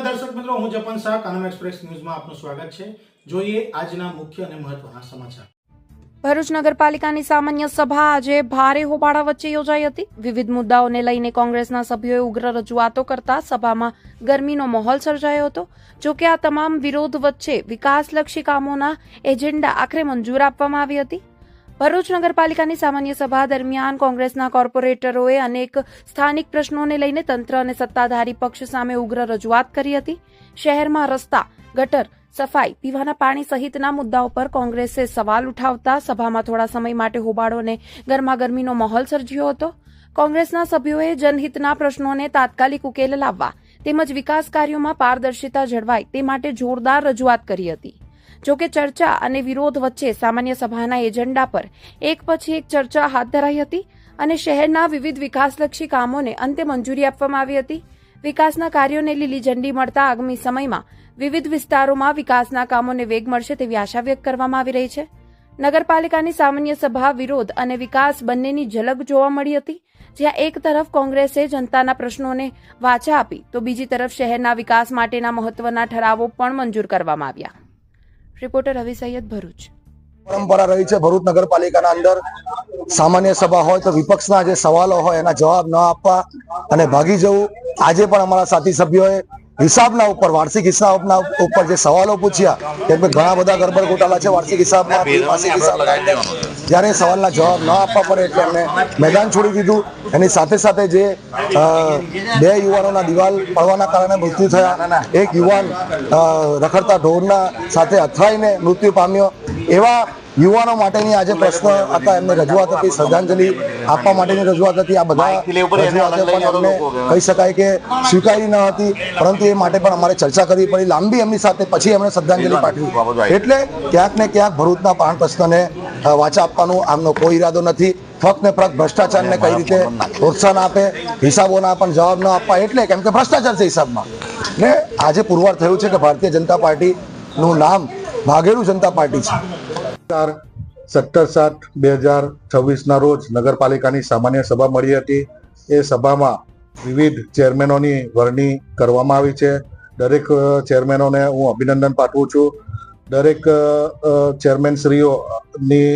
દર્શક મિત્રો, હું જપન શાહ, કાનમ એક્સપ્રેસ ન્યૂઝમાં આપનું સ્વાગત છે। જોઈએ આજના મુખ્ય અને મહત્વના સમાચાર। ભરૂચ નગરપાલિકાની સામાન્ય સભા આજે ભારે હોબાળા વચ્ચે યોજાઈ હતી। વિવિધ મુદ્દાઓને લઈને કોંગ્રેસના સભ્યોએ ઉગ્ર રજૂઆતો કરતા સભામાં ગરમીનો માહોલ સર્જાયો હતો। જો કે આ તમામ વિરોધ વચ્ચે વિકાસલક્ષી કામોના એજન્ડા આખરે મંજૂર આપવામાં આવી હતી। ભરૂચ નગરપાલિકાની સામાન્ય સભા દરમિયાન કોંગ્રેસના કોર્પોરેટરોએ અનેક સ્થાનિક પ્રશ્નોને લઈને તંત્ર અને સત્તાધારી પક્ષ સામે ઉગ્ર રજૂઆત કરી હતી। શહેરમાં રસ્તા, ગટર, સફાઈ, પીવાના પાણી સહિતના મુદ્દાઓ પર કોંગ્રેસે સવાલ ઉઠાવતા સભામાં થોડા સમય માટે હોબાળો અને ગરમાગરમીનો માહોલ સર્જ્યો હતો। કોંગ્રેસના સભ્યોએ જનહિતના પ્રશ્નોને તાત્કાલિક ઉકેલ લાવવા તેમજ વિકાસ કાર્યોમાં પારદર્શિતા જળવાય તે માટે જોરદાર રજૂઆત કરી હતી। જોકે ચર્ચા અને વિરોધ વચ્ચે સામાન્ય સભાના એજન્ડા પર એક પછી એક ચર્ચા હાથ ધરાઈ હતી અને શહેરના વિવિધ વિકાસલક્ષી કામોને અંતે મંજૂરી આપવામાં આવી હતી। વિકાસના કાર્યોને લીલી ઝંડી મળતા આગામી સમયમાં વિવિધ વિસ્તારોમાં વિકાસના કામોને વેગ મળશે તેવી આશા વ્યક્ત કરવામાં આવી રહી છે। નગરપાલિકાની સામાન્ય સભા વિરોધ અને વિકાસ બંનેની ઝલક જોવા મળી હતી, જ્યાં એક તરફ કોંગ્રેસે જનતાના પ્રશ્નોને વાચા આપી તો બીજી તરફ શહેરના વિકાસ માટેના મહત્વના ઠરાવો પણ મંજૂર કરવામાં આવ્યા। રિપોર્ટર રવિ સૈયદ, ભરૂચ। પરંપરા રહી છે ભરૂચ નગરપાલિકાના અંદર સામાન્ય સભા હોય તો વિપક્ષના જે સવાલો હોય એના જવાબ ન આપવા અને ભાગી જવું। આજે પણ અમારા સાથી સભ્યોએ હિસાબના ઉપર, વાર્ષિક હિસાબના ઉપર જે સવાલો પૂછ્યા કે ઘણા બધા ગરબડ ગોટાળા છે વાર્ષિક હિસાબમાં, જ્યારે સવાલના જવાબ ન આપવા પડે એટલે એમને મેદાન છોડી દીધું। એની સાથે સાથે જે 2 યુવાનોના દિવાલ પડવાના કારણે મૃત્યુ થયા, એક યુવાન રખડતા ઢોરના સાથે અથડાઈને મૃત્યુ પામ્યો, એવા યુવાનો માટેની આજે પ્રશ્ન હતા, એમને રજૂઆત હતી, શ્રદ્ધાંજલિ આપવા માટેની રજૂઆત હતી। આ બધા રજૂઆતો પણ એમને કહી શકાય કે સ્વીકારી ન હતી, પરંતુ એ માટે પણ અમારે ચર્ચા કરવી પડી લાંબી એમની સાથે, પછી એમણે શ્રદ્ધાંજલિ પાઠવી। એટલે ક્યાંક ને ક્યાંક ભરૂચના પ્રાણ પ્રશ્નને વાચા આપવાનો આમનો કોઈ ઈરાદો નથી। ફક્ત ને ફક્ત ભ્રષ્ટાચારને કઈ રીતે પ્રોત્સાહન આપે, હિસાબોના પણ જવાબ ન આપવા, એટલે કેમ કે ભ્રષ્ટાચાર છે હિસાબમાં। ને આજે પુરવાર થયું છે કે ભારતીય જનતા પાર્ટીનું નામ ભાગેડુ જનતા પાર્ટી છે। 17/7/2026 રોજ નગરપાલિકાની સામાન્ય સભા મળી હતી। એ સભામાં વિવિધ ચેરમેનોની વરણી કરવામાં આવી છે। દરેક ચેરમેનોને હું અભિનંદન પાઠવું છું। દરેક ચેરમેનશ્રીઓની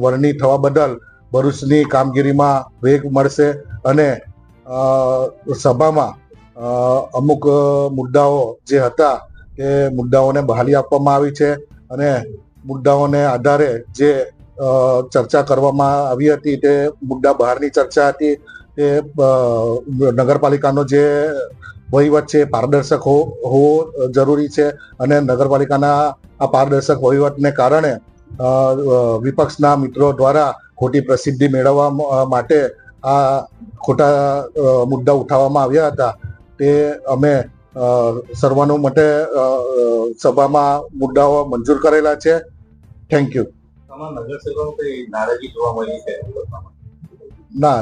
વરણી થવા બદલ ભરૂચની કામગીરીમાં વેગ મળશે અને સભામાં અમુક મુદ્દાઓ જે હતા તે મુદ્દાઓને બહાલી આપવામાં આવી છે અને મુદ્દાઓને આધારે જે ચર્ચા કરવામાં આવી હતી તે મુદ્દા બહારની ચર્ચા હતી। તે નગરપાલિકાનો જે વહીવટ છે પારદર્શક હોવો જરૂરી છે અને નગરપાલિકાના આ પારદર્શક વહીવટને કારણે વિપક્ષના મિત્રો દ્વારા ખોટી પ્રસિદ્ધિ મેળવવા માટે આ ખોટા મુદ્દા ઉઠાવવામાં આવ્યા હતા। તે અમે સર્વાનુમતે સભામાં મુદ્દાઓ મંજૂર કરેલા છે। Thank you. ના,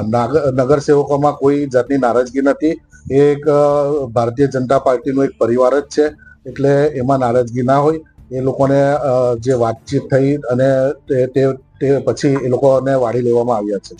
નગરસેવકોમાં કોઈ જાતની નારાજગી નથી। એક ભારતીય જનતા પાર્ટીનો એક પરિવાર જ છે, એટલે એમાં નારાજગી ના હોય। એ લોકોને જે વાતચીત થઈ અને તે પછી એ લોકોને વાળી લેવામાં આવ્યા છે।